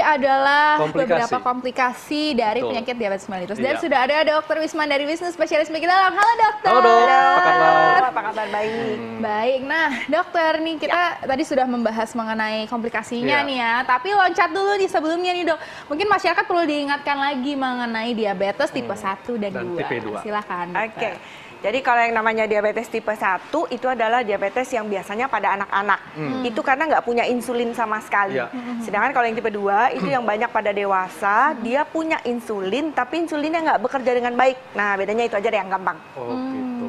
adalah beberapa komplikasi dari penyakit diabetes mellitus. Dan sudah ada Dokter Wisman dari Wisnu Spesialis Penyakit Dalam. Halo dokter. Halo dok, apa kabar? Apa kabar? Baik. Baik, nah dokter nih kita tadi sudah membahas mengenai komplikasinya nih ya. Tapi loncat dulu nih sebelumnya nih dok. Mungkin masyarakat perlu diingatkan lagi mengenai diabetes tipe 1 dan 2. Tipe 2. Silakan. Oke. Jadi kalau yang namanya diabetes tipe 1 itu adalah diabetes yang biasanya pada anak-anak. Itu karena nggak punya insulin sama sekali. Sedangkan kalau yang tipe 2 itu yang banyak pada dewasa, dia punya insulin tapi insulinnya nggak bekerja dengan baik. Nah bedanya itu aja deh yang gampang. Oh gitu.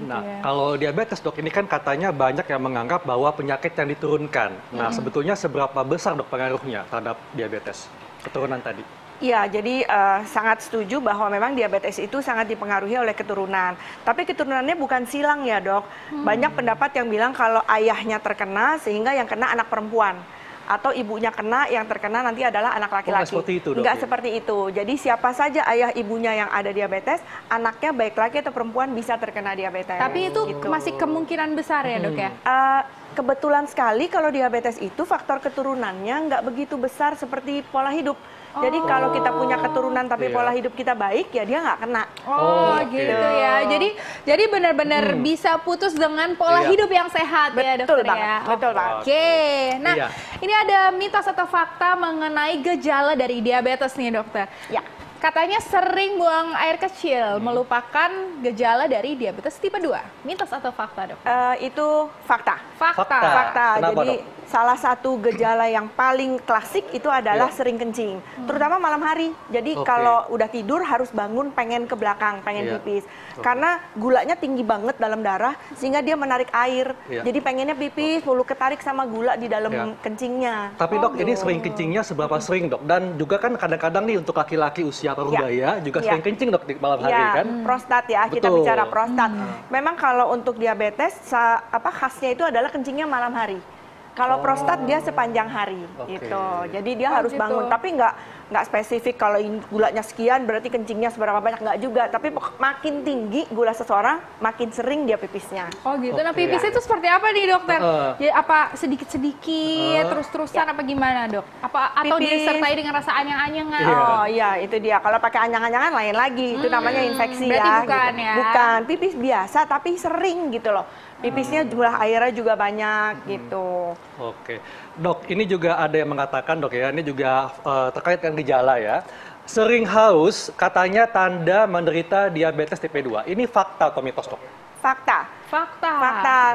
Nah kalau diabetes dok, ini kan katanya banyak yang menganggap bahwa penyakit yang diturunkan. Nah sebetulnya seberapa besar dok pengaruhnya terhadap diabetes keturunan tadi? Iya, jadi sangat setuju bahwa memang diabetes itu sangat dipengaruhi oleh keturunan. Tapi keturunannya bukan silang ya dok. Banyak pendapat yang bilang kalau ayahnya terkena sehingga yang kena anak perempuan. Atau ibunya kena, yang terkena nanti adalah anak laki-laki. Seperti itu dok? Enggak seperti itu. Jadi siapa saja ayah ibunya yang ada diabetes, anaknya baik laki atau perempuan bisa terkena diabetes. Tapi itu masih kemungkinan besar ya dok ya? Kebetulan sekali kalau diabetes itu faktor keturunannya nggak begitu besar seperti pola hidup. Jadi kalau kita punya keturunan tapi pola hidup kita baik, ya dia nggak kena. Gitu ya. Jadi benar-benar bisa putus dengan pola hidup yang sehat ya dokter ya. Betul banget. Oke. Nah, ini ada mitos atau fakta mengenai gejala dari diabetes nih dokter. Ya. Katanya sering buang air kecil melupakan gejala dari diabetes tipe 2. Mitos atau fakta, dok? Itu fakta. Fakta. Kenapa, Jadi dok? salah satu gejala yang paling klasik itu adalah sering kencing. Terutama malam hari. Jadi kalau udah tidur harus bangun pengen ke belakang, pengen pipis. Karena gulanya tinggi banget dalam darah sehingga dia menarik air. Jadi pengennya pipis, mulu ketarik sama gula di dalam kencingnya. Tapi dok, ini sering kencingnya seberapa sering dok? Dan juga kan kadang-kadang nih untuk laki-laki usia parubaya juga sering kencing dok di malam hari kan? Prostat ya, kita bicara prostat. Memang kalau untuk diabetes khasnya itu adalah kencingnya malam hari. Kalau prostat dia sepanjang hari gitu. Jadi dia harus bangun, tapi nggak spesifik kalau gulanya sekian berarti kencingnya seberapa banyak, nggak juga. Tapi makin tinggi gula seseorang, makin sering dia pipisnya. Oh gitu. Nah pipisnya itu seperti apa nih dokter? Ya, apa sedikit-sedikit, terus-terusan apa gimana dok? Atau disertai dengan rasa anyang-anyangan? Oh iya, itu dia. Kalau pakai anyang-anyangan lain lagi, itu namanya infeksi. Berarti ya. bukan gitu. ya? Bukan, pipis biasa tapi sering gitu loh. Pipisnya jumlah airnya juga banyak gitu. Oke, dok, ini juga ada yang mengatakan dok ya, ini juga terkait dengan gejala ya. Sering haus katanya tanda menderita diabetes tipe 2. Ini fakta atau mitos dok? Fakta.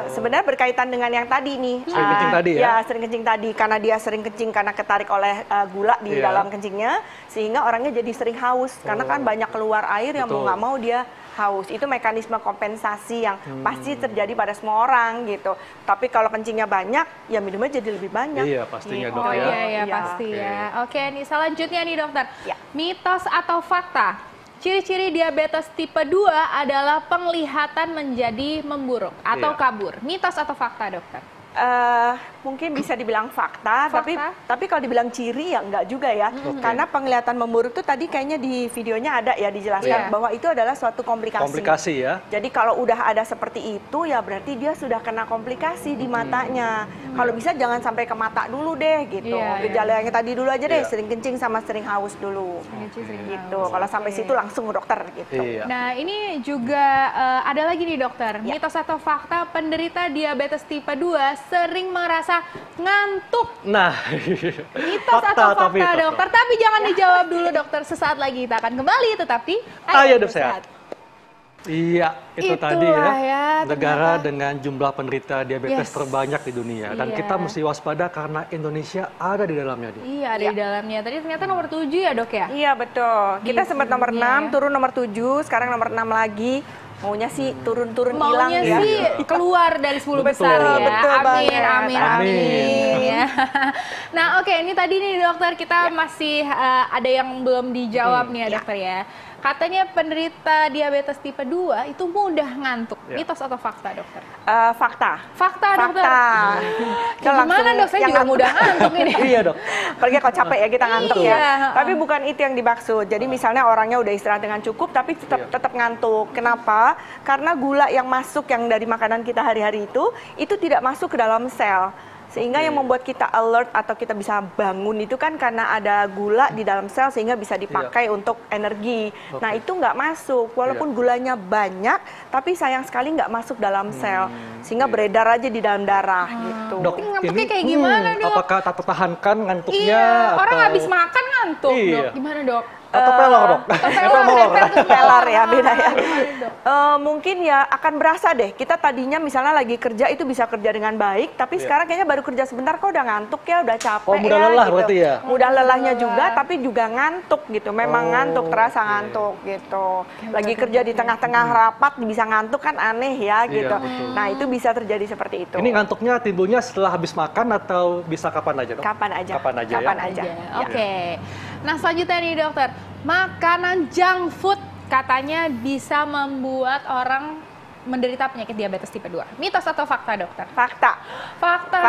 Sebenarnya berkaitan dengan yang tadi nih. Sering kencing tadi ya? Ya, sering kencing tadi. Karena dia sering kencing karena ketarik oleh gula di dalam kencingnya. Sehingga orangnya jadi sering haus. Karena kan banyak keluar air yang mau nggak mau dia haus. Itu mekanisme kompensasi yang pasti terjadi pada semua orang gitu. Tapi kalau kencingnya banyak, ya minumnya jadi lebih banyak. Iya, pastinya dok ya. Iya, pasti ya. Oke, nih selanjutnya nih dokter. Mitos atau fakta? Ciri-ciri diabetes tipe 2 adalah penglihatan menjadi memburuk atau kabur. Mitos atau fakta, dokter? Mungkin bisa dibilang fakta. Tapi kalau dibilang ciri ya enggak juga ya. Karena penglihatan memburuk itu tadi kayaknya di videonya ada ya dijelaskan bahwa itu adalah suatu komplikasi. Komplikasi ya. Jadi kalau udah ada seperti itu ya berarti dia sudah kena komplikasi di matanya. Kalau bisa jangan sampai ke mata dulu deh gitu. Gejala yang tadi dulu aja deh, sering kencing sama sering haus dulu. Gitu. Kalau sampai situ langsung ke dokter gitu. Nah, ini juga ada lagi nih dokter. Mitos atau fakta penderita diabetes tipe 2 sering merasa ngantuk. Nah, mitos atau fakta dokter? Tapi jangan dijawab dulu dokter. Sesaat lagi kita akan kembali, tetapi Ayo Hidup Sehat. Iya, itu tadi ya. Ternyata. Negara dengan jumlah penderita diabetes terbanyak di dunia. Dan kita mesti waspada karena Indonesia ada di dalamnya. Iya, ada di dalamnya. Tadi ternyata nomor 7 ya dok ya? Iya, betul. Kita sempat nomor 6, turun nomor 7, sekarang nomor 6 lagi. Maunya sih turun-turun hilang ya. Maunya sih keluar dari 10 besar ya. Betul Amin. Nah oke, ini tadi nih dokter kita masih ada yang belum dijawab nih ya dokter ya. Katanya penderita diabetes tipe 2 itu mudah ngantuk. Mitos atau fakta dokter? Fakta. Fakta dokter? Gimana dok? Saya juga mudah ngantuk ini. Iya dok. Apalagi kalau capek ya kita ngantuk ya. Tapi bukan itu yang dimaksud. Jadi misalnya orangnya udah istirahat dengan cukup tapi tetap ngantuk. Kenapa? Karena gula yang masuk yang dari makanan kita hari-hari itu tidak masuk ke dalam sel. Sehingga yang membuat kita alert atau kita bisa bangun itu kan karena ada gula di dalam sel sehingga bisa dipakai untuk energi. Nah itu nggak masuk, walaupun gulanya banyak, tapi sayang sekali nggak masuk dalam sel, sehingga beredar aja di dalam darah gitu. Dok, ngantuknya kayak gimana, Dok? Apakah tak tertahankan ngantuknya? Iya, orang atau... habis makan ngantuk, Iya. Dok. Gimana, Dok? Atau pelor, Dok? Atau molor? Pelar ya, beda ya. Mungkin ya akan berasa deh, kita tadinya misalnya lagi kerja itu bisa kerja dengan baik, tapi sekarang kayaknya baru kerja sebentar kok udah ngantuk ya, udah capek mudah ya. lelah gitu. berarti ya? Mudah lelahnya juga, tapi juga ngantuk gitu, memang ngantuk, terasa ngantuk gitu. Lagi kerja di tengah-tengah rapat bisa ngantuk kan aneh ya gitu. betul. Nah itu bisa terjadi seperti itu. Ini ngantuknya timbulnya setelah habis makan atau bisa kapan aja, Dok? Kapan aja. Kapan aja, Kapan ya? aja. Oke. Nah, selanjutnya nih, Dokter. Makanan junk food katanya bisa membuat orang menderita penyakit diabetes tipe 2. Mitos atau fakta, Dokter? Fakta. Fakta.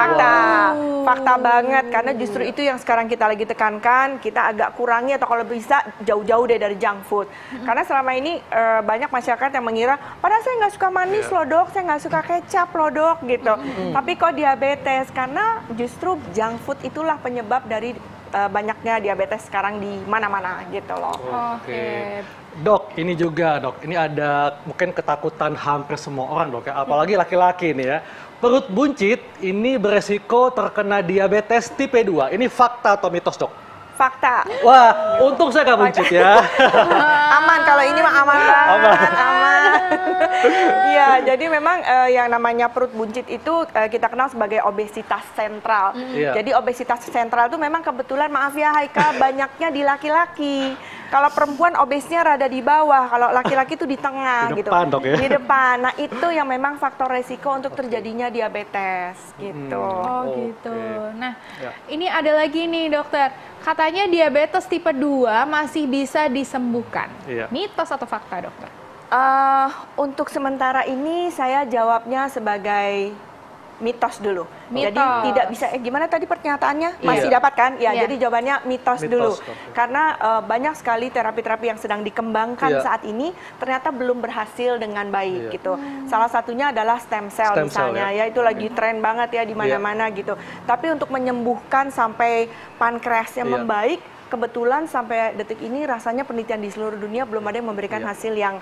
Fakta banget, karena justru itu yang sekarang kita lagi tekankan, kita agak kurangi atau kalau bisa jauh-jauh deh dari junk food. Karena selama ini banyak masyarakat yang mengira, padahal saya nggak suka manis loh dok, saya nggak suka kecap loh dok gitu. Tapi kok diabetes? Karena justru junk food itulah penyebab dari banyaknya diabetes sekarang di mana-mana gitu loh. Oke. Dok, ini juga dok, ini ada mungkin ketakutan hampir semua orang dok ya, apalagi laki-laki nih ya. Perut buncit ini beresiko terkena diabetes tipe 2. Ini fakta atau mitos dok? Fakta. Wah, untung saya nggak buncit ya. Aman, kalau ini mah aman banget, aman. Iya, jadi memang yang namanya perut buncit itu kita kenal sebagai obesitas sentral. Jadi obesitas sentral itu memang kebetulan, maaf ya Haika, banyaknya di laki-laki. Kalau perempuan obesnya rada di bawah, kalau laki-laki itu di tengah Di gitu. depan, dok, ya? Di depan. Nah, itu yang memang faktor resiko untuk terjadinya diabetes gitu. Oh gitu. Nah, Ya. ini ada lagi nih dokter. Katanya diabetes tipe 2 masih bisa disembuhkan. Iya. Mitos atau fakta, dokter? Untuk sementara ini saya jawabnya sebagai mitos dulu. Mitos. Jadi tidak bisa, gimana tadi pernyataannya? Masih Iya. dapat kan? Ya, Iya. jadi jawabannya mitos Mitos, dulu. oke. Karena banyak sekali terapi-terapi yang sedang dikembangkan Iya. saat ini ternyata belum berhasil dengan baik Iya. gitu. Salah satunya adalah stem cell Stem cell, misalnya, ya. ya itu lagi tren banget ya di mana-mana gitu. Tapi untuk menyembuhkan sampai pankreasnya Iya. membaik, kebetulan sampai detik ini rasanya penelitian di seluruh dunia belum ada yang memberikan Iya. hasil yang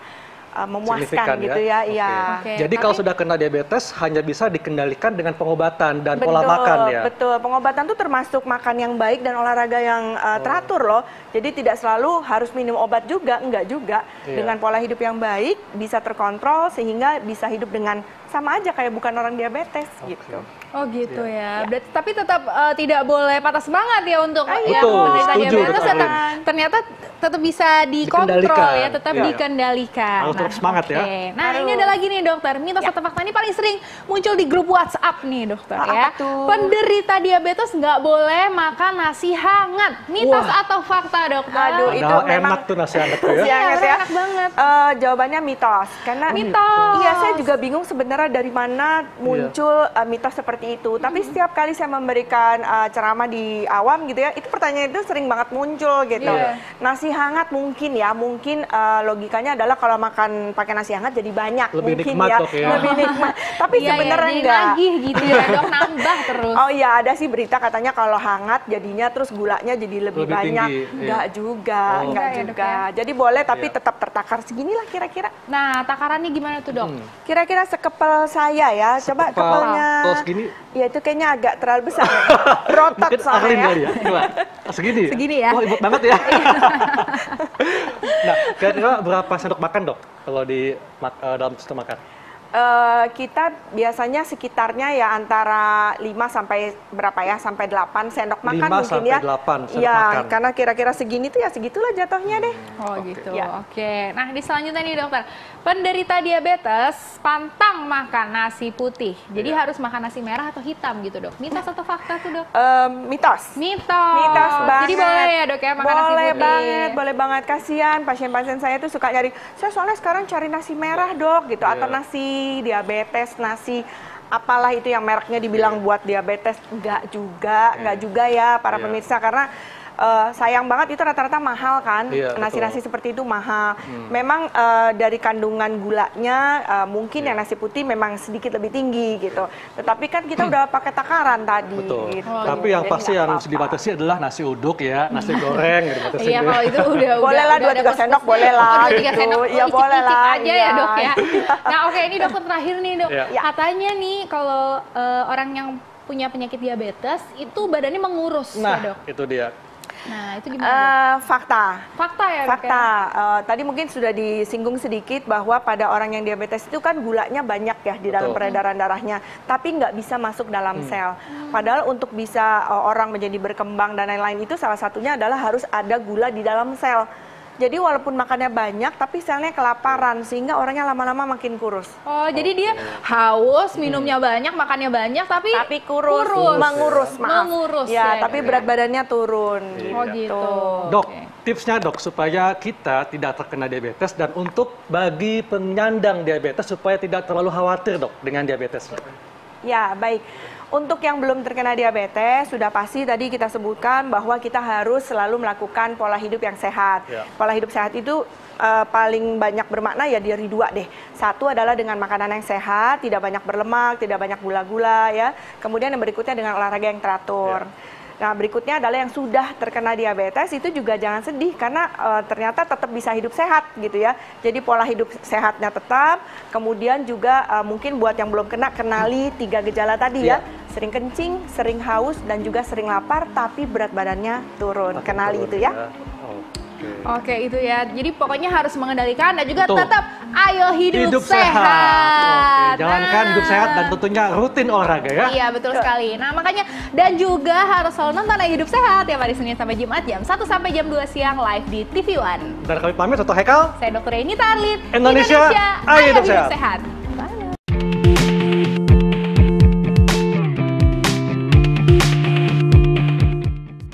memuaskan Signifikan, gitu ya. Oke. Iya. Oke, Jadi kalau tapi- sudah kena diabetes hanya bisa dikendalikan dengan pengobatan dan pola makan ya. Betul, pengobatan tuh termasuk makan yang baik dan olahraga yang teratur loh. Jadi tidak selalu harus minum obat juga, enggak juga. Iya. Dengan pola hidup yang baik bisa terkontrol sehingga bisa hidup dengan sama aja kayak bukan orang diabetes gitu. Oh gitu ya. Berarti, tapi tetap tidak boleh patah semangat ya untuk yang Betul, menderita setuju, diabetes. betul. Ternyata tetap bisa dikontrol Dikendalikan. ya, tetap Iya. dikendalikan. Harus tetap semangat ya. oke. Nah ini ada lagi nih dokter, mitos atau fakta ini paling sering muncul di grup WhatsApp nih dokter ya. Apa tuh? Penderita diabetes nggak boleh makan nasi hangat. Mitos atau fakta dokter? Aduh, itu Padahal memang enak tuh nasi hangat tuh ya. Iya, hangat ya. enak banget. Jawabannya mitos. Karena Mitos. Iya, saya juga bingung sebenarnya dari mana muncul mitos seperti itu. Tapi setiap kali saya memberikan ceramah di awam gitu ya, itu pertanyaan itu sering banget muncul gitu. Iya. Nasi hangat mungkin ya, mungkin logikanya adalah kalau makan pakai nasi hangat jadi banyak. Lebih mungkin nikmat, ya, Dok, ya. lebih nikmat. Tapi Iya, sebenarnya jadi enggak. nagih gitu ya dok, nambah terus. Oh iya, ada sih berita katanya kalau hangat jadinya terus gulanya jadi lebih Lebih banyak. tinggi, iya. Enggak juga, Oh. enggak Enggak ya, Dok, juga. ya? Jadi boleh tapi Iya. tetap tertakar seginilah kira-kira. Nah takarannya gimana tuh dok? Kira-kira sekepel saya ya. Coba Sekepal. kepelnya. Oh, segini? Ya itu kayaknya agak terlalu besar. Berotot Mungkin soalnya Arlin ya. kali ya. Coba. Segini ya? Segini ya. Wah, hebat banget ya. Nah, kira-kira berapa sendok makan dok kalau di dalam sistem makan? Kita biasanya sekitarnya ya antara 5 sampai berapa ya, sampai 8 sendok makan 5 mungkin sampai ya. 8 sendok Iya, makan. karena kira-kira segini tuh ya segitulah jatuhnya deh. Oh gitu, Ya. oke. Nah di selanjutnya nih dokter, penderita diabetes pantang makan nasi putih. Jadi Iya. harus makan nasi merah atau hitam gitu dok? Mitos atau fakta tuh dok? Mitos. Mitos. Mitos banget. Jadi boleh ya dok ya makan nasi Boleh putih? banget, boleh banget. Kasihan pasien-pasien saya tuh suka nyari, saya soalnya sekarang cari nasi merah dok gitu, atau Iya. nasi diabetes, nasi apalah itu yang mereknya dibilang buat diabetes. Enggak juga ya para Iya. pemirsa, karena sayang banget itu rata-rata mahal kan, Iya, nasi-nasi betul. seperti itu mahal. Memang dari kandungan gulanya mungkin yang nasi putih memang sedikit lebih tinggi gitu. Tetapi kan kita udah pakai takaran tadi. Betul. Gitu. Tapi yang Jadi pasti nggak yang harus apa-apa. dibatasi adalah nasi uduk ya, nasi goreng gitu dibatasin Iya, ya. kalau itu udah Boleh lah, udah 2-3 ada sendok plus-plusnya. boleh lah, Oh, 2-3 gitu. sendok. Oh, Iya, boleh icip-icip lah, aja ya, iya. Dok ya. Nah, oke, ini dokter terakhir nih, Dok. Iya. Katanya nih kalau orang yang punya penyakit diabetes itu badannya mengurus Nah, ya, Dok. itu dia. Nah, itu gimana, Dok? Fakta. Fakta ya, Dok, Fakta. ya? Tadi mungkin sudah disinggung sedikit bahwa pada orang yang diabetes itu kan gulanya banyak ya di dalam Betul. peredaran darahnya, tapi nggak bisa masuk dalam sel. Padahal untuk bisa orang menjadi berkembang dan lain-lain itu salah satunya adalah harus ada gula di dalam sel. Jadi walaupun makannya banyak, tapi selnya kelaparan sehingga orangnya lama-lama makin kurus. Oh, jadi dia haus, minumnya banyak, makannya banyak, tapi Kurus, mengurus, maaf. Mengurus, ya, ya, tapi Dok, berat ya. badannya turun. Oh, gitu. Dok, Oke. tipsnya dok supaya kita tidak terkena diabetes dan untuk bagi penyandang diabetes supaya tidak terlalu khawatir dok dengan diabetes. Ya, baik. Untuk yang belum terkena diabetes, sudah pasti tadi kita sebutkan bahwa kita harus selalu melakukan pola hidup yang sehat. Ya. Pola hidup sehat itu paling banyak bermakna ya dari dua deh. Satu adalah dengan makanan yang sehat, tidak banyak berlemak, tidak banyak gula-gula ya. Kemudian yang berikutnya dengan olahraga yang teratur. Nah, berikutnya adalah yang sudah terkena diabetes itu juga jangan sedih karena ternyata tetap bisa hidup sehat gitu ya. Jadi pola hidup sehatnya tetap, kemudian juga mungkin buat yang belum kena kenali 3 gejala tadi ya. Sering kencing, sering haus dan juga sering lapar tapi berat badannya turun. Kenali itu ya. Oke, itu ya. Jadi pokoknya harus mengendalikan dan juga Betul. tetap ayo hidup sehat. Oke, jalankan hidup sehat dan tentunya rutin olahraga ya. Iya, betul sekali. Nah, makanya dan juga harus selalu nonton Ayo Hidup Sehat ya hari Senin sampai Jumat jam 1 sampai jam 2 siang live di TV One. Dan kami pamit, Dr. Haikal. Saya Dr. Eni Tarlin. Indonesia, ayo hidup sehat.